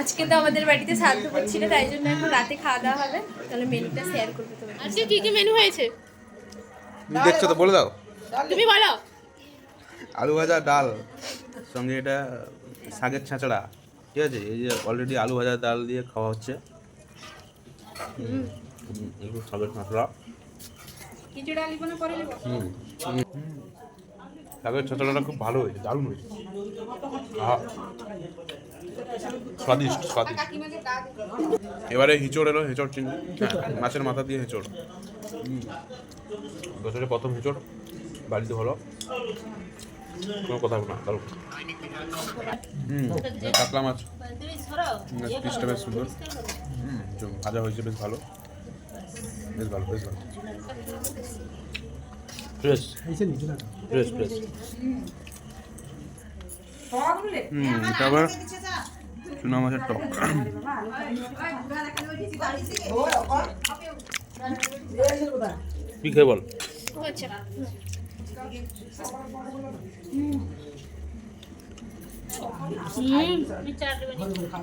আজকে তো আমাদের বাড়িতে শ্রাদ্ধ করছিল, তাই জন্য এখন রাতে খাওয়া দাওয়া হবে। তাহলে মেনুটা শেয়ার করবো তোমার। আজকে কি কি মেনু হয়েছে দেখছো তো, বলে দাও। তুমি বলো। আলু ভাজা, ডাল, সঙ্গে এটা শাকের ছাঁচড়া, ঠিক আছে। এই যে অলরেডি আলু ভাজা ডাল দিয়ে খাওয়া হচ্ছে। একটু শাকের ছাঁচড়া, শাকের ছাঁচড়াটা খুব ভালো হয়েছে, দারুণ হয়েছে। স্বাদিষ্ট স্বাদিষ্ট। এবারে হিঁচড় এলো, হিঁচড় চিংড়ি, মাছের মাথা দিয়ে হিঁচড়। বছরের প্রথম হিঁচড় বাড়িতে হলো, কোনো কথা না, দারুণ। কাতলা মাছ পিসটা বেশ সুন্দর, ভাজা হয়েছে বেশ ভালো, বেশ ভালো, বেশ ভালো, ফ্রেশ ফ্রেশ ফ্রেশ। এটা আবার চুনা মাছের টক। কি খেয়ে বল। আচ্ছা,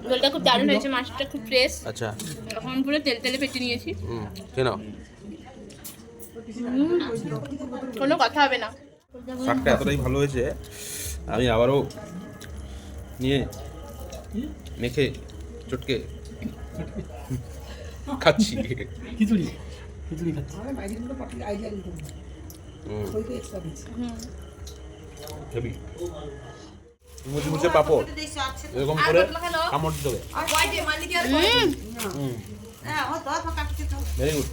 ঝোলটা খুব দারুণ হয়েছে, মাছটা খুব ফ্রেশ। আচ্ছা, এখন পুরো তেল তেলে পেটে নিয়েছি। কেন কোনো কথা হবে না। শাকটা এতটাই ভালো হয়েছে, আমি আবারও নিয়ে মেখে চটকে খাচ্ছি। খিচুড়ি খিচুড়ি খাচ্ছি। হেবি মুচি মুচে পাপড় এরকম করে কামড় দিতে হবে। Very good.